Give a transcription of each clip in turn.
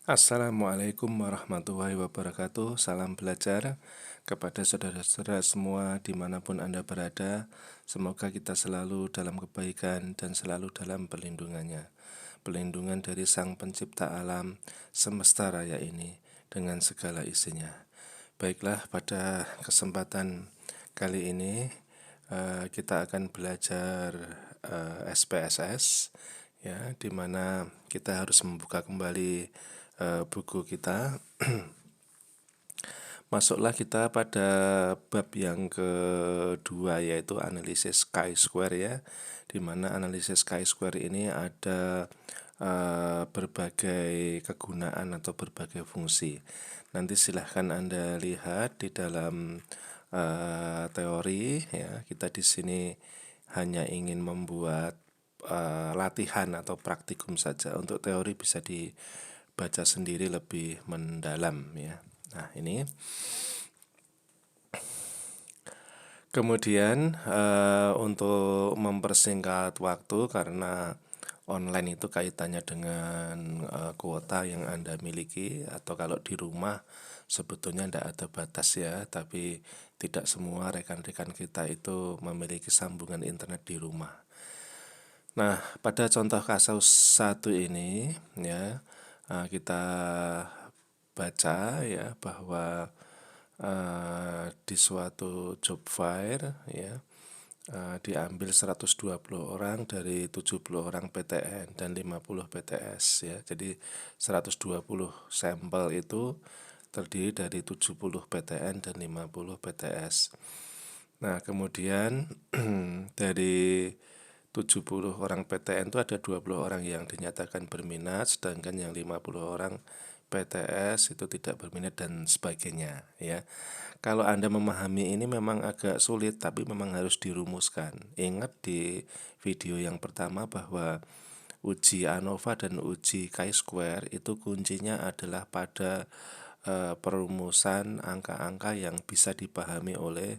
Assalamualaikum warahmatullahi wabarakatuh. Salam belajar kepada saudara-saudara semua dimanapun Anda berada. Semoga kita selalu dalam kebaikan dan selalu dalam perlindungannya. Perlindungan dari Sang Pencipta alam semesta raya ini dengan segala isinya. Baiklah, pada kesempatan kali ini kita akan belajar SPSS, ya, di mana kita harus membuka kembali buku kita. Masuklah kita pada bab yang kedua, yaitu analisis chi-square, ya, di mana analisis chi-square ini ada berbagai kegunaan atau berbagai fungsi. Nanti silahkan Anda lihat di dalam teori, ya. Kita di sini hanya ingin membuat latihan atau praktikum saja. Untuk teori bisa dibaca sendiri lebih mendalam, ya. Nah, ini kemudian untuk mempersingkat waktu, karena online itu kaitannya dengan kuota yang Anda miliki, atau kalau di rumah sebetulnya tidak ada batas, ya, tapi tidak semua rekan-rekan kita itu memiliki sambungan internet di rumah. Nah, pada contoh kasus satu ini, ya, kita baca, ya, bahwa di suatu job fair, ya, diambil 120 orang dari 70 orang PTN dan 50 PTS, ya. Jadi 120 sampel itu terdiri dari 70 PTN dan 50 PTS. Nah, kemudian dari 70 orang PTN itu ada 20 orang yang dinyatakan berminat, sedangkan yang 50 orang PTS itu tidak berminat dan sebagainya, ya. Kalau Anda memahami ini memang agak sulit, tapi memang harus dirumuskan. Ingat di video yang pertama bahwa uji ANOVA dan uji chi-square itu kuncinya adalah pada perumusan angka-angka yang bisa dipahami oleh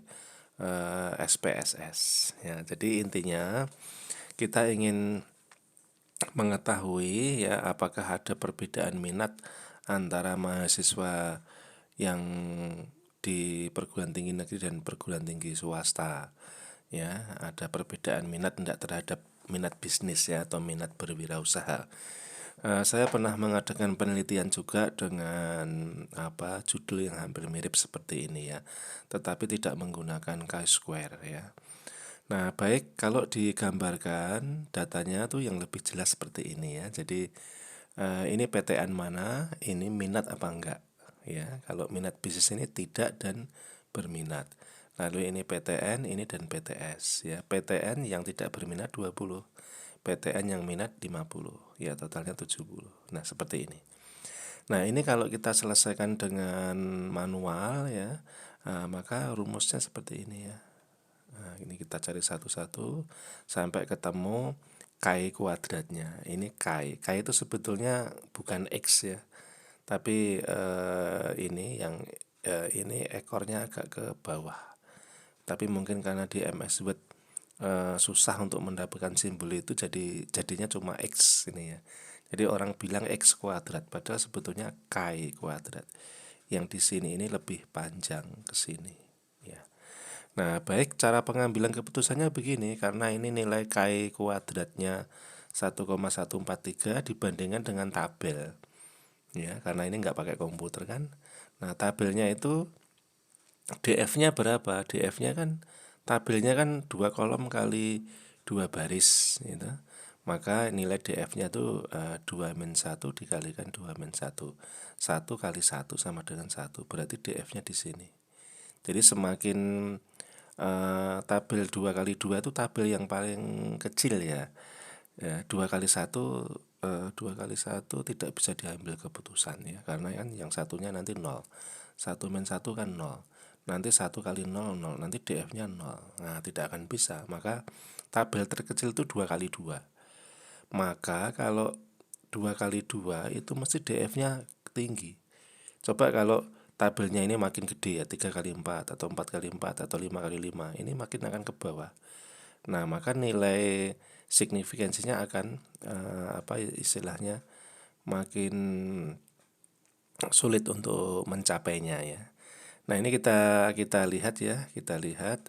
SPSS, ya. Jadi intinya kita ingin mengetahui, ya, apakah ada perbedaan minat antara mahasiswa yang di perguruan tinggi negeri dan perguruan tinggi swasta, ya. Ada perbedaan minat tidak terhadap minat bisnis, ya, atau minat berwirausaha. Saya pernah mengadakan penelitian juga dengan judul yang hampir mirip seperti ini, ya, tetapi tidak menggunakan chi-square, ya. Nah, baik, kalau digambarkan datanya tuh yang lebih jelas seperti ini, ya. Jadi ini PTN mana, ini minat apa enggak, ya. Kalau minat bisnis ini tidak dan berminat. Lalu ini PTN, ini dan PTS, ya. PTN yang tidak berminat 20, PTN yang minat 50, ya, totalnya 70. Nah, seperti ini. Nah, ini kalau kita selesaikan dengan manual, ya, maka rumusnya seperti ini, ya. Nah, ini kita cari satu-satu sampai ketemu Ki kuadratnya. Ini Ki. Ki itu sebetulnya bukan X, ya. Tapi ini yang ini ekornya agak ke bawah. Tapi mungkin karena di MS Word susah untuk mendapatkan simbol itu, jadinya cuma X ini, ya. Jadi orang bilang X kuadrat, padahal sebetulnya Ki kuadrat. Yang di sini ini lebih panjang ke sini, ya. Nah, baik, cara pengambilan keputusannya begini, karena ini nilai Ki kuadratnya 1,143 dibandingkan dengan tabel, ya, karena ini nggak pakai komputer, kan. Nah, tabelnya itu DF-nya berapa? DF-nya kan, tabelnya kan 2 kolom kali 2 baris, gitu. Maka nilai DF-nya itu 2-1 dikalikan 2-1. 1 kali 1 sama dengan 1, berarti DF-nya di sini. Jadi semakin tabel 2 kali 2 itu tabel yang paling kecil, ya. 2 kali 1 tidak bisa diambil keputusan, ya, karena kan yang satunya nanti 0. 1-1 kan 0. Nanti 1 kali 0, 0. Nanti DF-nya 0. Nah, tidak akan bisa. Maka tabel terkecil itu 2 kali 2. Maka kalau 2 kali 2 itu mesti DF-nya tinggi. Coba kalau tabelnya ini makin gede, ya, 3 kali 4 atau 4 kali 4 atau 5 kali 5, ini makin akan ke bawah. Nah, maka nilai signifikansinya akan istilahnya makin sulit untuk mencapainya ya. Nah ini kita lihat ya, kita lihat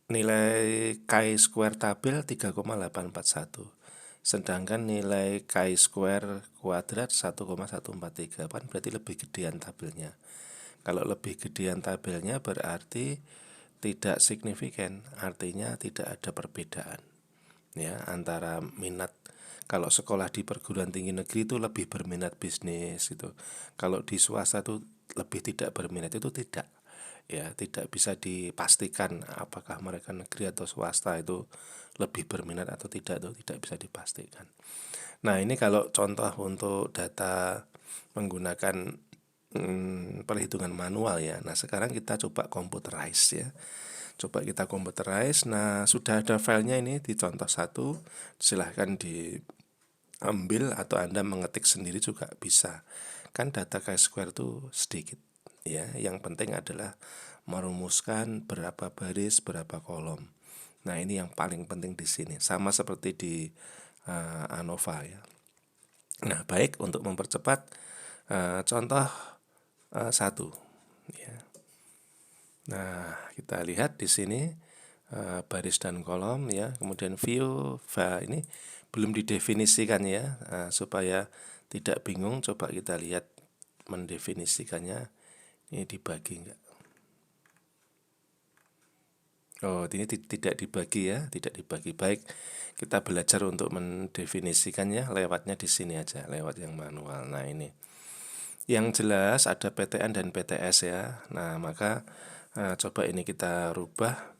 nilai chi-square tabel 3,841, sedangkan nilai chi-square kuadrat 1,143, kan berarti lebih gedean tabelnya. Kalau lebih gedean tabelnya berarti tidak signifikan, artinya tidak ada perbedaan ya antara minat. Kalau sekolah di perguruan tinggi negeri itu lebih berminat bisnis itu. Kalau di swasta itu lebih tidak berminat, itu tidak ya, tidak bisa dipastikan apakah mereka negeri atau swasta itu lebih berminat atau tidak, itu tidak bisa dipastikan. Nah ini kalau contoh untuk data menggunakan perhitungan manual ya. Nah sekarang kita coba computerize ya. Coba kita computerize. Nah sudah ada filenya ini di contoh 1. Silahkan diambil atau Anda mengetik sendiri juga bisa. Kan data chi-square itu sedikit ya. Yang penting adalah merumuskan berapa baris, berapa kolom. Nah ini yang paling penting di sini. Sama seperti di ANOVA ya. Nah baik, untuk mempercepat contoh 1 ya. Nah, kita lihat di sini baris dan kolom ya, kemudian view ini belum didefinisikan ya, supaya tidak bingung. Coba kita lihat mendefinisikannya, ini dibagi enggak? Oh, ini tidak dibagi ya, tidak dibagi. Baik, kita belajar untuk mendefinisikannya, lewatnya di sini aja, lewat yang manual. Nah, ini yang jelas ada PTN dan PTS ya. Nah, maka coba ini kita rubah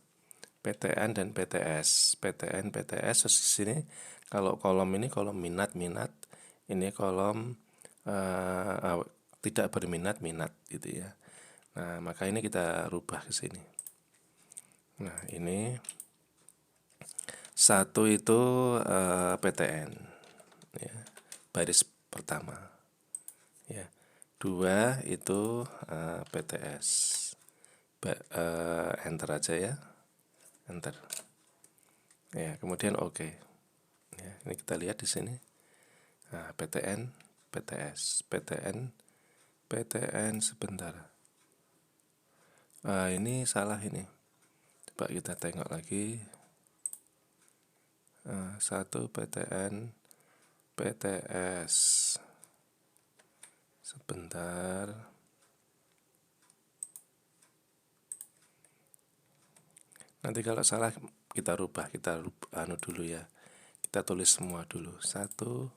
PTN dan PTS. PTN, PTS terus di sini kalau kolom ini kolom minat, ini kolom tidak berminat, minat gitu ya. Nah, maka ini kita rubah ke sini. Nah, ini 1 itu PTN ya, baris pertama ya. 2 itu PTS. Enter aja ya, enter ya, kemudian oke ya. Ini kita lihat di sini, PTN, PTS, PTN, PTN sebentar. Ini salah ini. Coba kita tengok lagi. 1 PTN, PTS. Sebentar. Nanti kalau salah kita rubah, dulu ya. Kita tulis semua dulu. 1,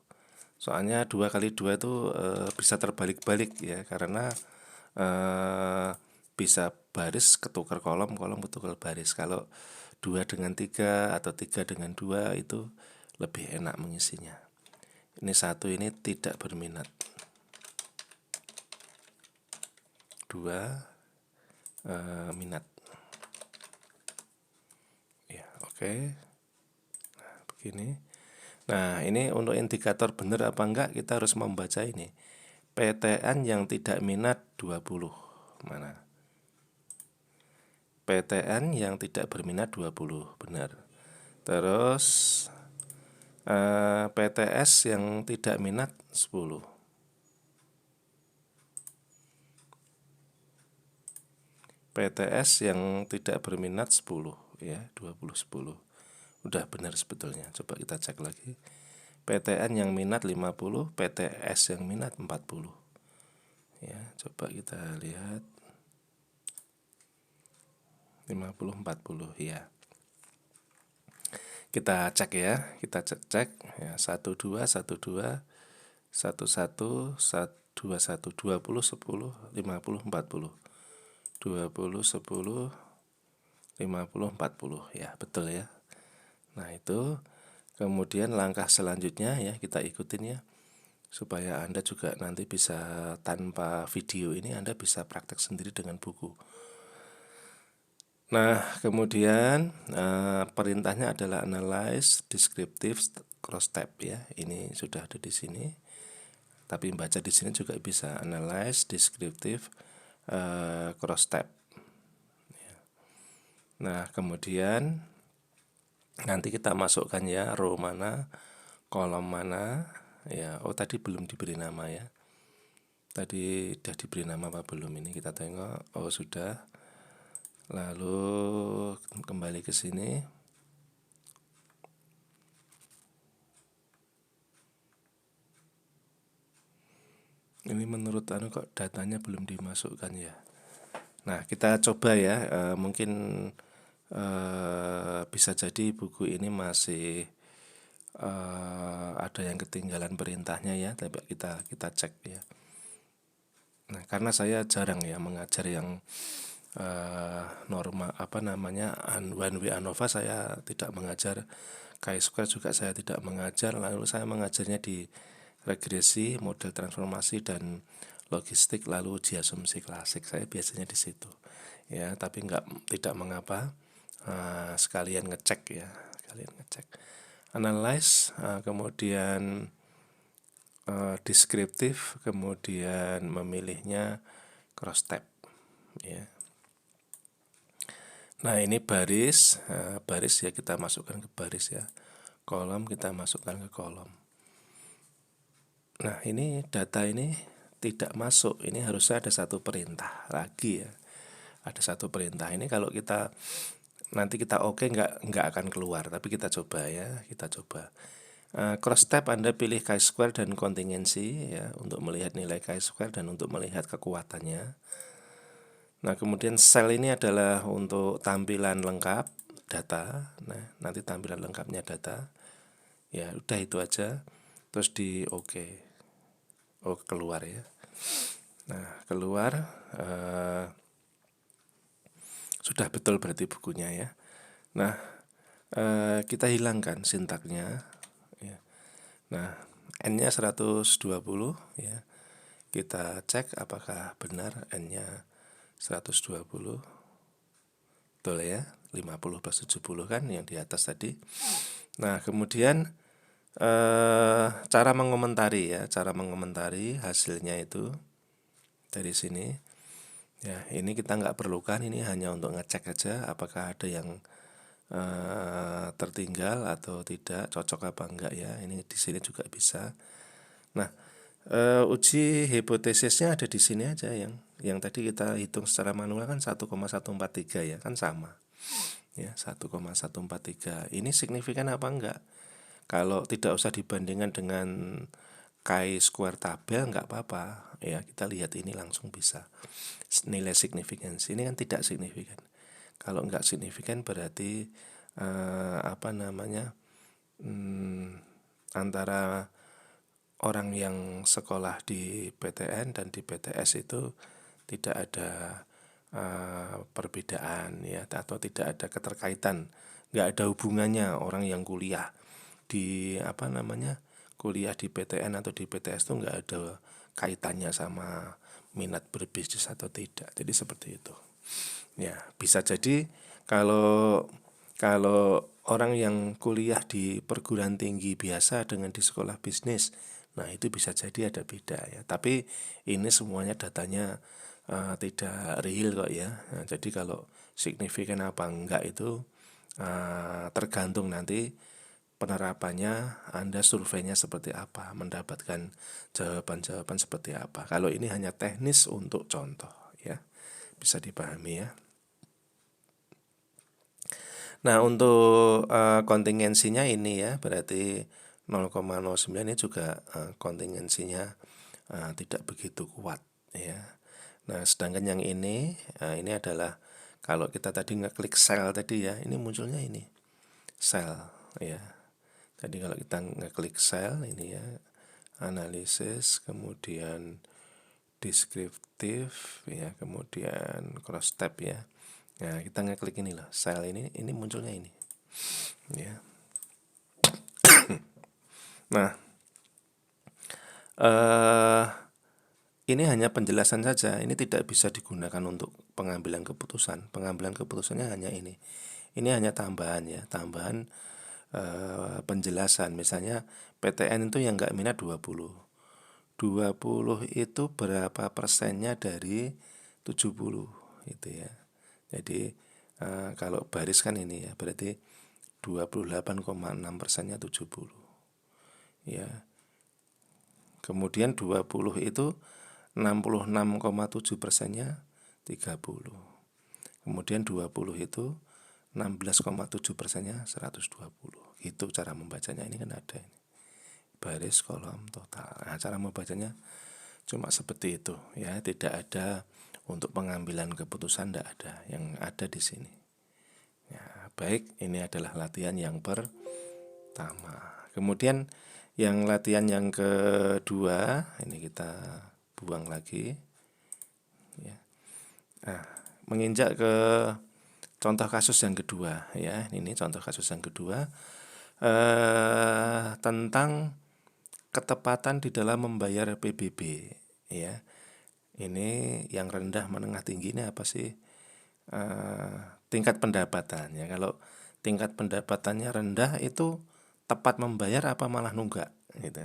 soalnya 2 kali 2 itu bisa terbalik-balik ya, karena bisa baris ketukar kolom, kolom ketukar baris. Kalau 2 dengan 3 atau 3 dengan 2 itu lebih enak mengisinya. Ini 1 ini tidak berminat. 2 minat. Ya, oke. Nah, begini. Nah, ini untuk indikator benar apa enggak, kita harus membaca ini. PTN yang tidak minat 20. Mana? PTN yang tidak berminat 20, benar. Terus PTS yang tidak minat 10. PTS yang tidak berminat 10 ya, 20, 10. Udah benar sebetulnya. Coba kita cek lagi. PTN yang minat 50, PTS yang minat 40. Ya, coba kita lihat. 50, 40 ya. Kita cek ya, kita cek ya, 12, 12, 11, 21, 20, 10, 50, 40. 20, 10, 50, 40 ya, betul ya. Nah itu kemudian langkah selanjutnya ya, kita ikutin ya, supaya Anda juga nanti bisa tanpa video ini Anda bisa praktek sendiri dengan buku. Nah kemudian perintahnya adalah analyze, descriptive, cross tab ya. Ini sudah ada di sini. Tapi baca di sini juga bisa, analyze, descriptive, cross tab. Nah kemudian nanti kita masukkan ya row mana, kolom mana ya. Oh, tadi belum diberi nama ya. Tadi sudah diberi nama apa belum? Ini kita tengok. Oh, sudah. Lalu kembali ke sini. Ini menurut kok datanya belum dimasukkan ya. Nah, kita coba ya. Mungkin bisa jadi buku ini masih ada yang ketinggalan perintahnya ya. Tapi kita cek ya. Nah, karena saya jarang ya mengajar yang norma one way ANOVA, saya tidak mengajar. Chi-square juga saya tidak mengajar. Lalu saya mengajarnya di regresi, model transformasi, dan logistik, lalu uji asumsi klasik. Saya biasanya di situ ya, tapi tidak mengapa, sekalian ngecek ya, analyze, kemudian deskriptif, kemudian memilihnya cross tab ya. Nah, ini baris ya, kita masukkan ke baris ya, kolom kita masukkan ke kolom. Nah, ini data ini tidak masuk, ini harusnya ada satu perintah lagi ya. Ada satu perintah ini, kalau kita nanti kita oke, nggak akan keluar, tapi kita coba ya, kita coba. Cross tab Anda pilih chi-square dan kontingensi ya, untuk melihat nilai chi-square dan untuk melihat kekuatannya. Nah, kemudian sel ini adalah untuk tampilan lengkap data. Nah, nanti tampilan lengkapnya data. Ya, udah itu aja. Terus di oke. Oh, keluar ya. Nah, keluar, sudah betul berarti bukunya ya. Nah, kita hilangkan sintaknya ya. Nah, N-nya 120 ya. Kita cek apakah benar N-nya 120. Betul ya, 50 plus 70 kan yang di atas tadi. Nah, kemudian cara mengomentari ya, cara mengomentari hasilnya itu dari sini. Ya, ini kita nggak perlukan, ini hanya untuk ngecek aja apakah ada yang tertinggal atau tidak, cocok apa enggak ya. Ini di sini juga bisa. Nah, uji hipotesisnya ada di sini aja, yang tadi kita hitung secara manual kan 1,143 ya, kan sama. Ya, 1,143. Ini signifikan apa enggak? Kalau tidak usah dibandingkan dengan chi-square tabel, nggak apa-apa ya, kita lihat ini langsung bisa. Nilai signifikansi ini kan tidak signifikan. Kalau nggak signifikan berarti antara orang yang sekolah di PTN dan di PTS itu tidak ada perbedaan ya, atau tidak ada keterkaitan, nggak ada hubungannya. Orang yang kuliah di kuliah di PTN atau di PTS itu nggak ada kaitannya sama minat berbisnis atau tidak. Jadi seperti itu ya. Bisa jadi kalau kalau orang yang kuliah di perguruan tinggi biasa dengan di sekolah bisnis, nah itu bisa jadi ada beda ya. Tapi ini semuanya datanya tidak real kok ya. Nah, jadi kalau signifikan apa enggak itu tergantung nanti penerapannya, Anda surveinya seperti apa, mendapatkan jawaban-jawaban seperti apa. Kalau ini hanya teknis untuk contoh ya, bisa dipahami ya. Nah, untuk kontingensinya ini ya, berarti 0,09 ini juga kontingensinya tidak begitu kuat ya. Nah, sedangkan yang ini adalah kalau kita tadi ngeklik sel tadi ya, ini munculnya ini sel ya. Tadi kalau kita ngeklik sel ini ya, analisis, kemudian deskriptif ya, kemudian cross tab ya. Nah, kita ngeklik ini loh, sel ini munculnya ini ya. Nah, ini hanya penjelasan saja, ini tidak bisa digunakan untuk pengambilan keputusan. Pengambilan keputusannya hanya ini. Ini hanya tambahan ya, tambahan penjelasan. Misalnya PTN itu yang nggak minat 20 itu berapa persennya dari 70 itu ya. Jadi kalau baris kan ini ya, berarti 28,6%-nya 70 ya. Kemudian 20 itu 66,7%-nya 30. Kemudian 20 itu 16,7%-nya 120. Itu cara membacanya. Ini kan ada ini. Baris, kolom, total. Nah, cara membacanya cuma seperti itu ya, tidak ada untuk pengambilan keputusan, tidak ada. Yang ada di sini. Ya, baik, ini adalah latihan yang pertama. Kemudian yang latihan yang kedua, ini kita buang lagi. Ya. Nah, menginjak ke contoh kasus yang kedua ya. Ini contoh kasus yang kedua tentang ketepatan di dalam membayar PBB ya. Ini yang rendah, menengah, tinggi ini apa sih? Tingkat pendapatannya. Kalau tingkat pendapatannya rendah itu tepat membayar apa malah nunggak gitu.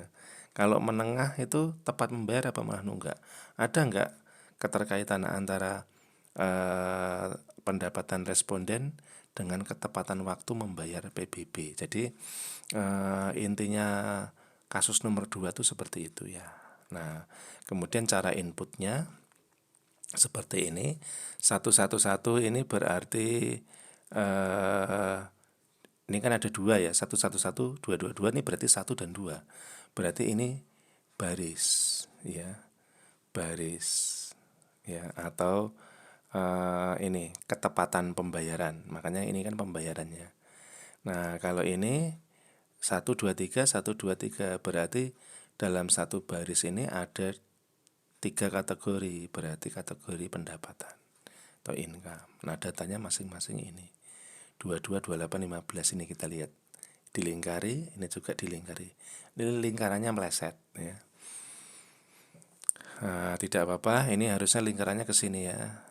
Kalau menengah itu tepat membayar apa malah nunggak. Ada enggak keterkaitan antara pendapatan responden dengan ketepatan waktu membayar PBB. Jadi intinya kasus nomor 2 itu seperti itu ya. Nah, kemudian cara inputnya seperti ini. 111 ini berarti ini kan ada 2 ya. 111, 222 ini berarti 1 dan 2. Berarti ini baris ya. Baris ya, atau ini ketepatan pembayaran. Makanya ini kan pembayarannya. Nah, kalau ini 1 2 3 1 2 3 berarti dalam satu baris ini ada 3 kategori, berarti kategori pendapatan atau income. Nah, datanya masing-masing ini 22 28 15 ini kita lihat dilingkari, ini juga dilingkari. Ini lingkarannya meleset ya. Tidak apa-apa, ini harusnya lingkarannya ke sini ya.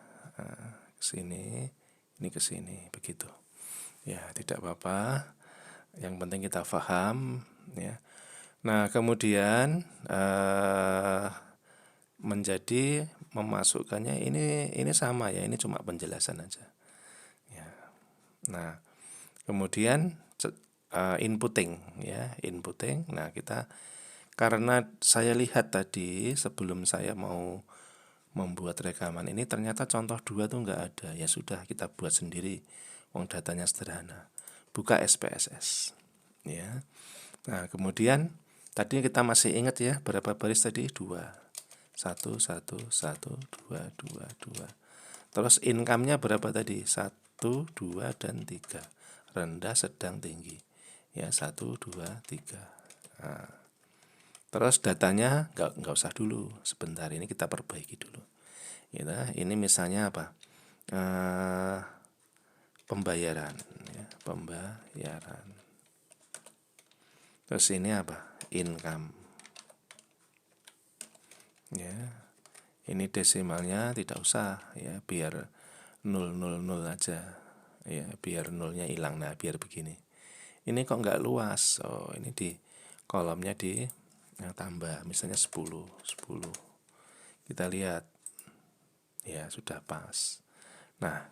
Ke sini, ini ke sini, begitu. Ya, tidak apa-apa. Yang penting kita paham ya. Nah, kemudian menjadi memasukkannya ini sama ya, ini cuma penjelasan aja. Ya. Nah, kemudian inputting ya, inputting. Nah, kita karena saya lihat tadi sebelum saya mau membuat rekaman ini ternyata contoh 2 tuh enggak ada. Ya sudah, kita buat sendiri. Wong datanya sederhana. Buka SPSS. Ya. Nah, kemudian tadi kita masih ingat ya, berapa baris tadi? 2. 1 1 1 2 2 2. Terus income-nya berapa tadi? 1 2 dan 3. Rendah, sedang, tinggi. Ya, 1 2 3. Nah, terus datanya enggak usah dulu. Sebentar, ini kita perbaiki dulu. Ya, ini misalnya apa? Pembayaran ya, pembayaran. Terus ini apa? Income. Ya. Ini desimalnya tidak usah ya, biar 000 aja. Ya, biar nolnya hilang. Nah, biar begini. Ini kok enggak luas. Oh, ini di kolomnya di tambah, misalnya 10. Kita lihat. Ya, sudah pas. Nah,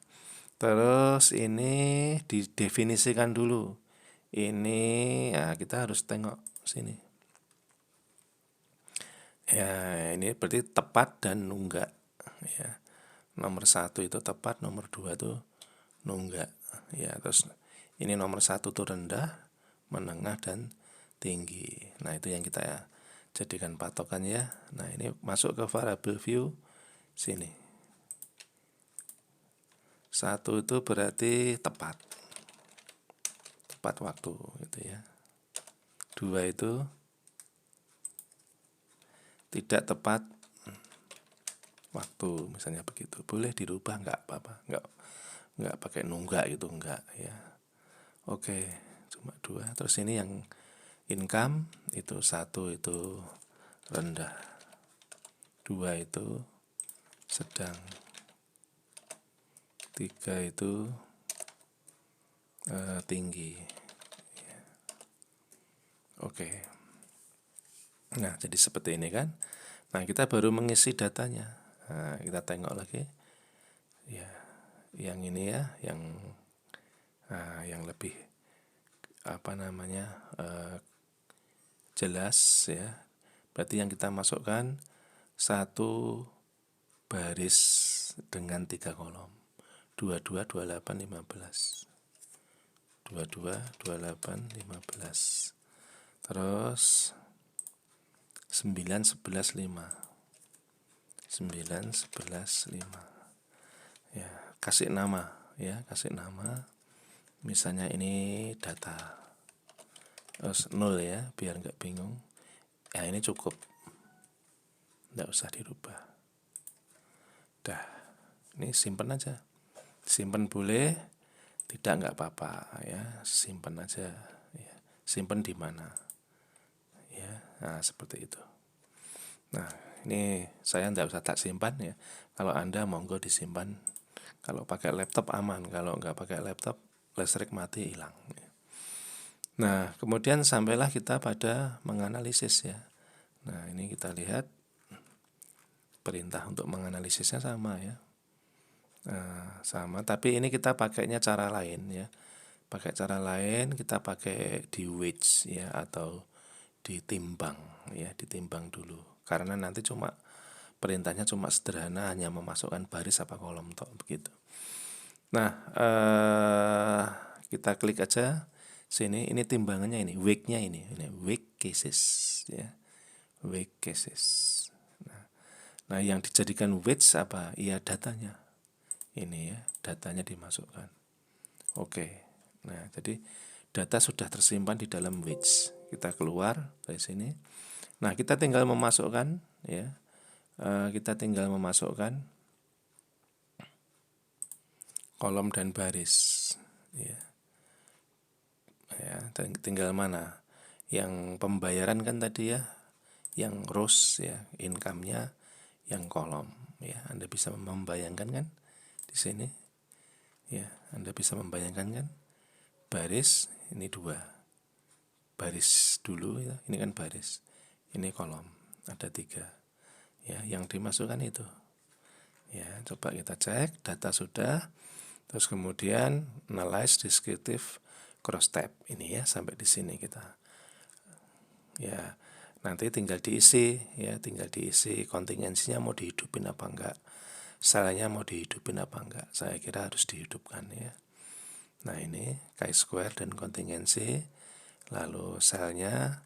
terus ini didefinisikan dulu. Ini ya, kita harus tengok sini. Ya, ini berarti tepat dan nunggak. Ya, nomor 1 itu tepat, nomor 2 itu nunggak. Ya, terus ini nomor 1 itu rendah, menengah dan tinggi. Nah, itu yang kita jadikan patokan ya. Nah, ini masuk ke variable view sini. 1 itu berarti tepat waktu gitu ya. 2 itu tidak tepat waktu, misalnya begitu. Boleh dirubah, enggak apa-apa, enggak pakai nunggak gitu, enggak ya. Oke, cuma 2. Terus ini yang income itu 1 itu rendah, 2 itu sedang, 3 itu tinggi. Oke. Nah, jadi seperti ini kan. Nah, kita baru mengisi datanya. Nah, kita tengok lagi. Ya, yang ini ya, yang lebih apa namanya jelas ya. Berarti yang kita masukkan 1 baris dengan 3 kolom. 22, 28, 15. 22, 28, 15. Terus 9, 11, 5. 9, 11, 5. Ya, kasih nama ya, kasih nama. Misalnya ini data. Terus 0 ya, biar nggak bingung. Ya, ini cukup. Nggak usah dirubah. Dah, ini simpen aja. Simpen boleh, tidak nggak apa-apa ya, simpen aja ya. Simpen di mana ya, nah seperti itu. Nah, ini saya nggak usah tak simpan ya, kalau Anda monggo disimpan. Kalau pakai laptop aman, kalau nggak pakai laptop listrik mati hilang ya. Nah, kemudian sampailah kita pada menganalisis ya. Nah, ini kita lihat perintah untuk menganalisisnya sama ya. Sama, tapi ini kita pakainya cara lain ya. Pakai cara lain, kita pakai di weights ya, atau ditimbang ya, ditimbang dulu. Karena nanti cuma perintahnya cuma sederhana, hanya memasukkan baris apa kolom toh begitu. Nah, kita klik aja sini, ini timbangannya ini, weight-nya ini weight cases ya. Weight cases. Nah, yang dijadikan weights apa? Iya, datanya. Ini ya, datanya dimasukkan. Oke. Nah, jadi data sudah tersimpan di dalam weights. Kita keluar dari sini. Nah, kita tinggal memasukkan ya. Kita tinggal memasukkan kolom dan baris ya. Ya, tinggal mana? Yang pembayaran kan tadi ya, yang rows ya, income-nya yang kolom ya. Anda bisa membayangkan kan di sini? Ya, Anda bisa membayangkan kan? Baris ini 2. Baris dulu ya, ini kan baris. Ini kolom, ada 3. Ya, yang dimasukkan itu. Ya, coba kita cek, data sudah. Terus kemudian analyze, descriptive, cross tab. Ini ya, sampai di sini kita. Ya, nanti tinggal diisi ya, tinggal diisi kontingensinya mau dihidupin apa enggak. Salahnya mau dihidupin apa enggak. Saya kira harus dihidupkan ya. Nah, ini chi-square dan kontingensi, lalu selnya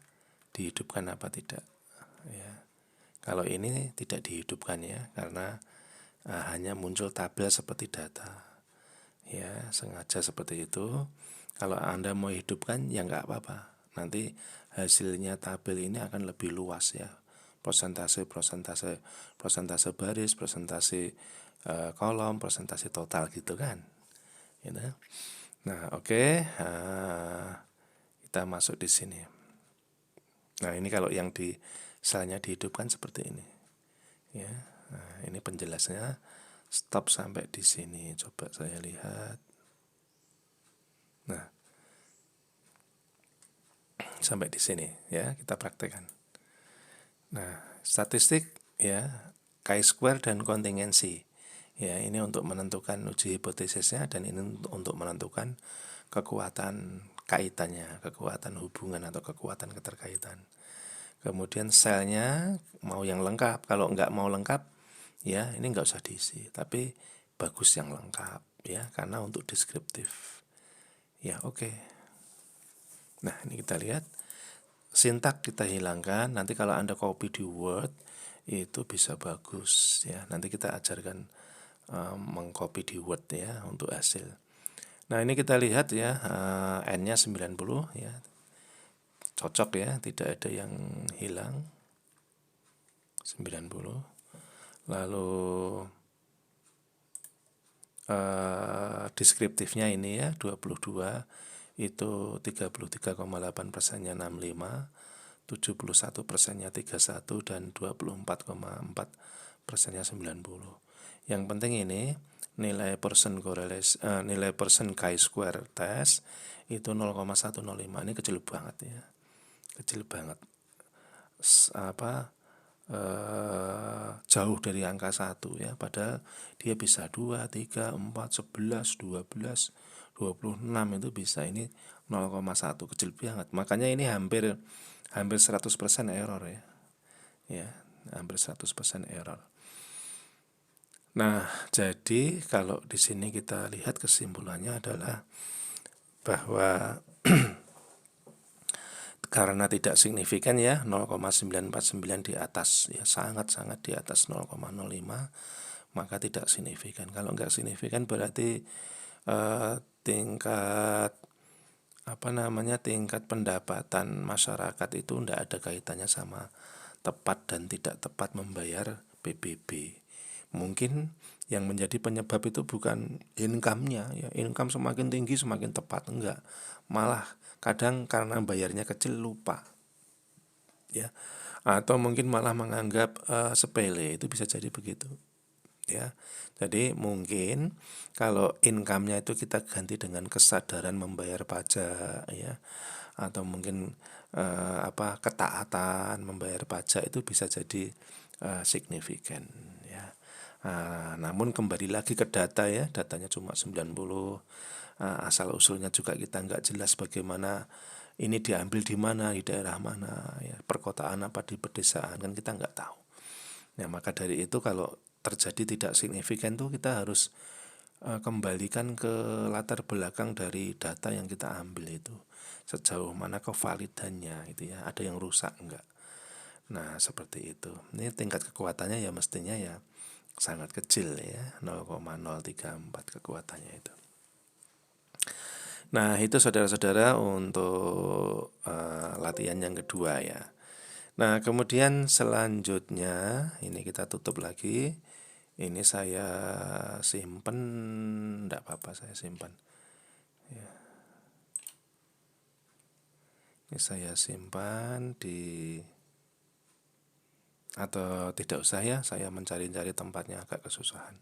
dihidupkan apa tidak ya. Kalau ini tidak dihidupkan ya, karena hanya muncul tabel seperti data ya, sengaja seperti itu. Kalau Anda mau hidupkan ya nggak apa-apa, nanti hasilnya tabel ini akan lebih luas ya, persentase baris, persentase kolom, persentase total gitu kan gitu. Nah, oke. Kita masuk di sini. Nah, ini kalau yang di selnya dihidupkan seperti ini. Ya. Nah, ini penjelasnya. Stop sampai di sini. Coba saya lihat. Nah, sampai di sini ya, kita praktekkan. Nah, statistik ya, chi-square dan kontingensi. Ya, ini untuk menentukan uji hipotesisnya, dan ini untuk menentukan kekuatan kaitannya, kekuatan hubungan atau kekuatan keterkaitan. Kemudian selnya mau yang lengkap, kalau nggak mau lengkap ya ini nggak usah diisi, tapi bagus yang lengkap ya, karena untuk deskriptif ya. Oke. Nah, ini kita lihat sintak kita hilangkan. Nanti kalau Anda copy di Word itu bisa bagus ya, nanti kita ajarkan mengcopy di Word ya untuk hasil. Nah, ini kita lihat ya, N-nya 90 ya, cocok ya, tidak ada yang hilang. 90. Lalu deskriptifnya ini ya 22, itu 33,8%-nya 65, 71%-nya 31, dan 24,4%-nya 90. Yang penting ini nilai persen chi-square test itu 0,105. Ini kecil banget ya, kecil banget. Jauh dari angka 1 ya, padahal dia bisa 2, 3, 4, 11, 12, 26 itu bisa. Ini 0,1, kecil banget. Makanya ini hampir 100% error ya. ya, hampir 100% error. Nah, jadi kalau di sini kita lihat kesimpulannya adalah bahwa karena tidak signifikan ya 0,949 di atas ya, sangat-sangat di atas 0,05, maka tidak signifikan. Kalau enggak signifikan berarti tingkat tingkat pendapatan masyarakat itu enggak ada kaitannya sama tepat dan tidak tepat membayar PBB. Mungkin yang menjadi penyebab itu bukan income-nya ya, income semakin tinggi semakin tepat, enggak. Malah kadang karena bayarnya kecil lupa. Ya. Atau mungkin malah menganggap sepele, itu bisa jadi begitu. Ya. Jadi mungkin kalau income-nya itu kita ganti dengan kesadaran membayar pajak ya, atau mungkin ketaatan membayar pajak, itu bisa jadi signifikan ya. Namun kembali lagi ke data ya, datanya cuma 90, asal usulnya juga kita nggak jelas bagaimana ini diambil di mana, di daerah mana ya, perkotaan apa di pedesaan, kan kita nggak tahu. Nah, maka dari itu kalau terjadi tidak signifikan tuh kita harus kembalikan ke latar belakang dari data yang kita ambil itu. Sejauh mana kevalidannya itu ya, ada yang rusak enggak. Nah, seperti itu. Ini tingkat kekuatannya ya mestinya ya sangat kecil ya, 0,034 kekuatannya itu. Nah, itu saudara-saudara untuk latihan yang kedua ya. Nah, kemudian selanjutnya ini kita tutup lagi. Ini saya simpen, enggak apa-apa saya simpan. Ya. Ini saya simpan di, atau tidak usah ya, saya mencari-cari tempatnya agak kesusahan.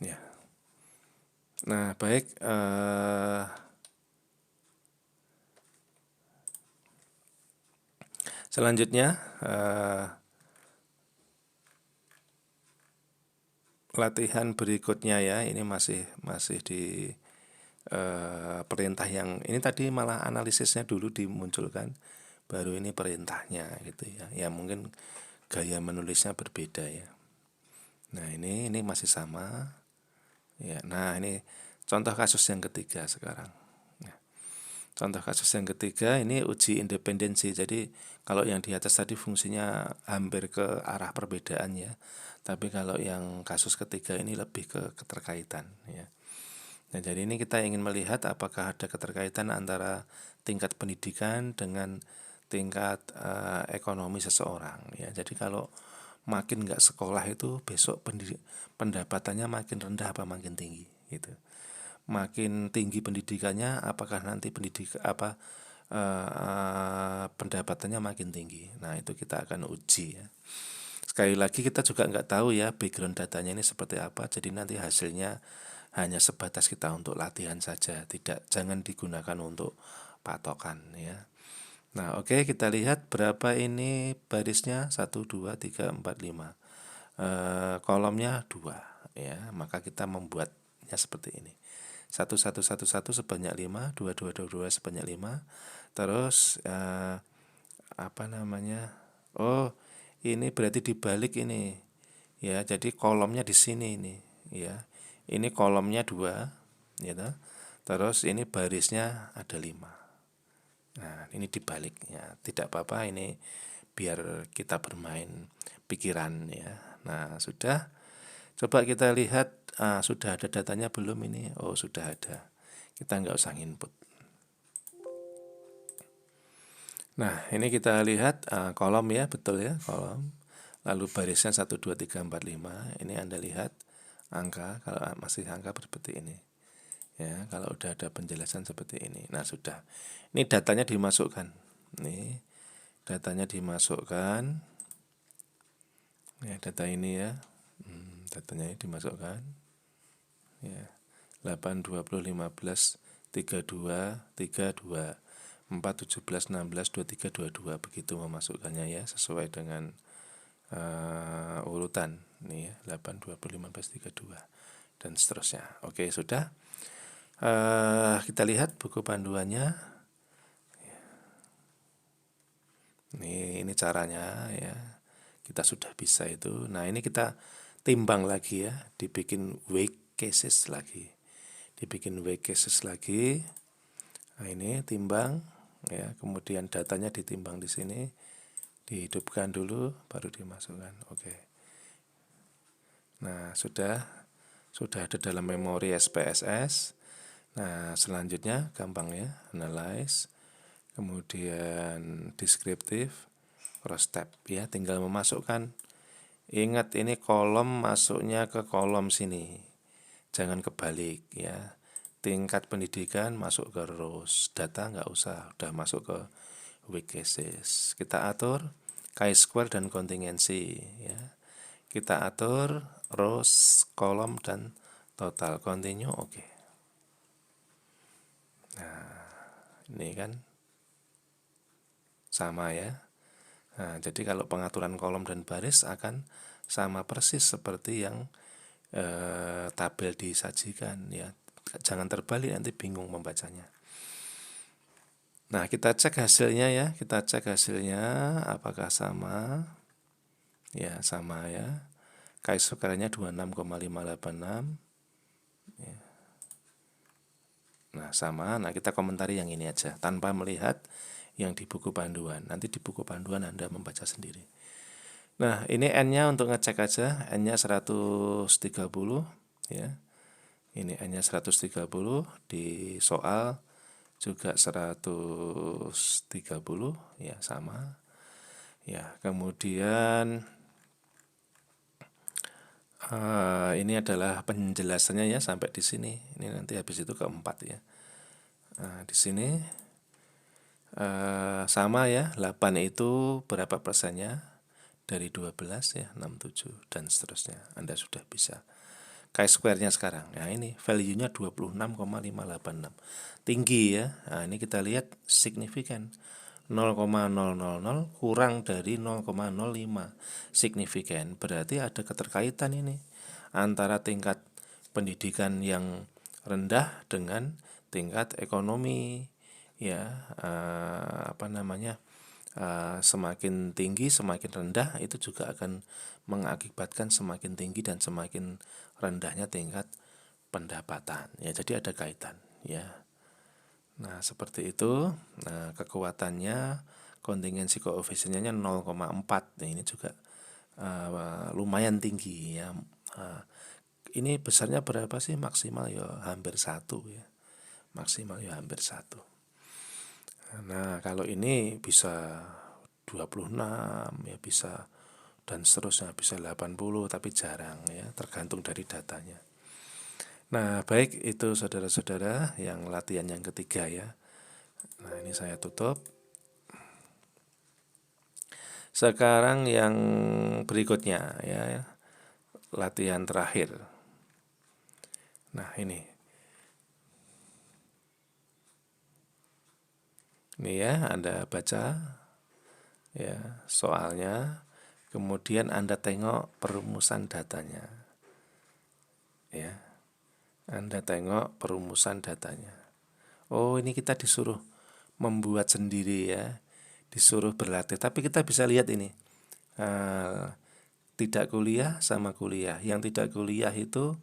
Ya. Nah, baik, selanjutnya latihan berikutnya ya, ini masih di perintah yang ini tadi malah analisisnya dulu dimunculkan, baru ini perintahnya gitu ya. Ya mungkin gaya menulisnya berbeda ya. Nah, ini masih sama. Ya, nah ini contoh kasus yang ketiga sekarang. Contoh kasus yang ketiga ini uji independensi. Jadi kalau yang di atas tadi fungsinya hampir ke arah perbedaan ya. Tapi kalau yang kasus ketiga ini lebih ke keterkaitan ya. Nah, jadi ini kita ingin melihat apakah ada keterkaitan antara tingkat pendidikan dengan tingkat ekonomi seseorang ya. Jadi kalau makin nggak sekolah itu besok pendapatannya makin rendah apa makin tinggi gitu. Makin tinggi pendidikannya, apakah nanti pendapatannya makin tinggi. Nah, itu kita akan uji ya. Sekali lagi kita juga nggak tahu ya background datanya ini seperti apa. Jadi nanti hasilnya hanya sebatas kita untuk latihan saja, jangan digunakan untuk patokan ya. Nah, oke, kita lihat berapa ini barisnya, 1 2 3 4 5. Kolomnya 2 ya, maka kita membuatnya seperti ini. 1 1 1 1 sebanyak 5, 2 2 2 2 sebanyak 5. Terus Oh, ini berarti dibalik ini. Ya, jadi kolomnya di sini ini, ya. Ini kolomnya 2, gitu. Terus ini barisnya ada 5. Nah, ini dibalik ya. Tidak apa-apa, ini biar kita bermain pikiran ya. Nah, sudah. Coba kita lihat, sudah ada datanya belum ini? Oh, sudah ada. Kita nggak usah input. Nah, ini kita lihat kolom ya, betul ya, kolom. Lalu barisnya 1 2 3 4 5. Ini Anda lihat angka, kalau masih angka seperti ini. Ya, kalau udah ada penjelasan seperti ini. Nah, sudah. Ini datanya dimasukkan. Nih, datanya dimasukkan. Ya, data ini ya. Datanya ini dimasukkan. Ya. 8 20 15 32 32 4 17 16 23 22 begitu memasukkannya ya, sesuai dengan urutan nih ya, 8 20 15 32 dan seterusnya. Oke, sudah. Kita lihat buku panduannya. Ini caranya ya. kita sudah bisa itu. Nah ini kita timbang lagi ya, dibikin weak cases lagi, Nah ini timbang ya, kemudian datanya ditimbang di sini, dihidupkan dulu baru dimasukkan. Oke. Nah sudah ada dalam memori SPSS. Nah selanjutnya gampang ya, analyze, kemudian deskriptif, cross tab ya, tinggal memasukkan. Ingat ini kolom masuknya ke kolom sini, jangan kebalik ya. Tingkat pendidikan masuk ke rows, data nggak usah, udah masuk ke weak cases. Kita atur chi-square dan kontingensi ya. Kita atur rows, kolom dan total. Continue, oke. Nah ini kan sama ya. Nah, jadi kalau pengaturan kolom dan baris akan sama persis seperti yang tabel disajikan ya. Jangan terbalik, nanti bingung membacanya. Nah kita cek hasilnya ya, apakah sama. Ya sama ya, chi-square-nya 26,586 ya. Nah sama. Nah kita komentari yang ini aja tanpa melihat yang di buku panduan. Nanti di buku panduan Anda membaca sendiri. Nah ini N-nya untuk ngecek aja, N-nya 130 ya. Ini N-nya 130, di soal juga 130 ya, sama. Ya, kemudian ini adalah penjelasannya ya sampai di sini. Ini nanti habis itu keempat ya. Nah, di sini sama ya, 8 itu berapa persennya? Dari 12 ya, 67 dan seterusnya. Anda sudah bisa. Chi-square-nya sekarang. Nah ini value-nya 26,586. Tinggi ya. Nah ini kita lihat signifikan. 0,000 kurang dari 0,05 signifikan. Berarti ada keterkaitan ini antara tingkat pendidikan yang rendah dengan tingkat ekonomi ya, semakin tinggi semakin rendah itu juga akan mengakibatkan semakin tinggi dan semakin rendahnya tingkat pendapatan ya, jadi ada kaitan ya. Nah seperti itu. Nah kekuatannya kontingensi koefisiennya 0,4. Nah, ini juga lumayan tinggi ya. Ini besarnya berapa sih? Maksimal ya hampir 1 ya, maksimal ya hampir 1. Nah kalau ini bisa 26 ya, bisa dan seterusnya, bisa 80 tapi jarang ya, tergantung dari datanya. Nah baik, itu saudara-saudara yang latihan yang ketiga ya. Nah ini saya tutup. Sekarang yang berikutnya ya, latihan terakhir. Nah ini ya, Anda baca ya soalnya, kemudian Anda tengok perumusan datanya ya. Anda tengok perumusan datanya. Oh ini kita disuruh membuat sendiri ya, disuruh berlatih. Tapi kita bisa lihat ini, tidak kuliah sama kuliah. Yang tidak kuliah itu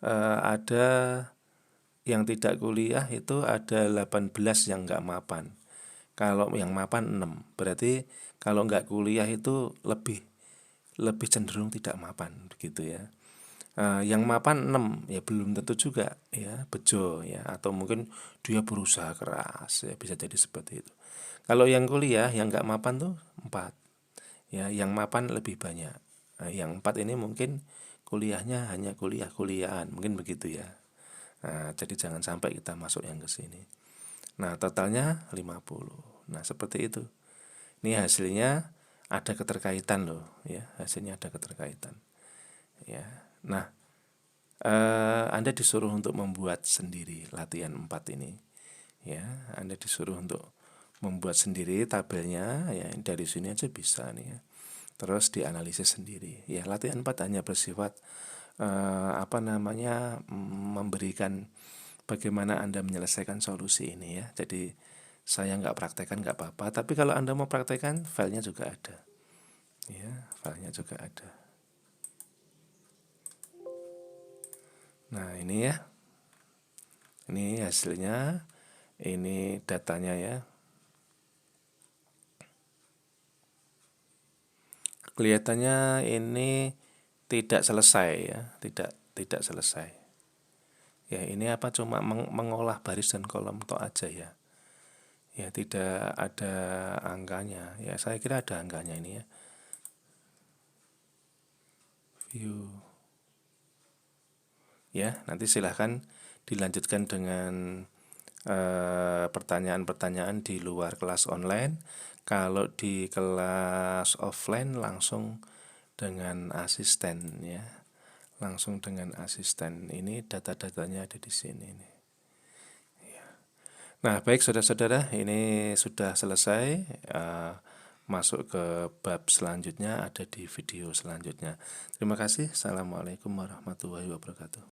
ada, yang tidak kuliah itu ada 18 yang nggak mapan. Kalau yang mapan 6. Berarti kalau nggak kuliah itu lebih cenderung tidak mapan begitu ya. Yang mapan 6 ya belum tentu juga ya bejo ya, atau mungkin dia berusaha keras ya, bisa jadi seperti itu. Kalau yang kuliah yang nggak mapan tuh 4 ya, yang mapan lebih banyak. Nah, yang 4 ini mungkin kuliahnya hanya kuliahan mungkin begitu ya. Nah, jadi jangan sampai kita masuk yang ke sini. Nah totalnya 50. Nah seperti itu. Ini hasilnya ada keterkaitan loh ya, hasilnya ada keterkaitan ya. Nah Anda disuruh untuk membuat sendiri latihan 4 ini ya. Anda disuruh untuk membuat sendiri tabelnya ya, dari sini aja bisa nih ya. Terus dianalisis sendiri ya. Latihan 4 hanya bersifat memberikan bagaimana Anda menyelesaikan solusi ini ya. Jadi saya nggak praktekkan nggak apa-apa, tapi kalau Anda mau praktekkan filenya juga ada Ya, filenya juga ada. Nah, ini ya. Ini hasilnya. Ini datanya ya. Kelihatannya ini tidak selesai ya, tidak selesai. Ya, ini apa cuma mengolah baris dan kolom tok aja ya. Ya, tidak ada angkanya. Ya, saya kira ada angkanya ini ya. View. Ya, nanti silahkan dilanjutkan dengan pertanyaan-pertanyaan di luar kelas online. Kalau di kelas offline langsung dengan asisten ya. Langsung dengan asisten. Ini data-datanya ada di sini nih. Nah, baik saudara-saudara, ini sudah selesai. Masuk ke bab selanjutnya ada di video selanjutnya. Terima kasih. Assalamualaikum warahmatullahi wabarakatuh.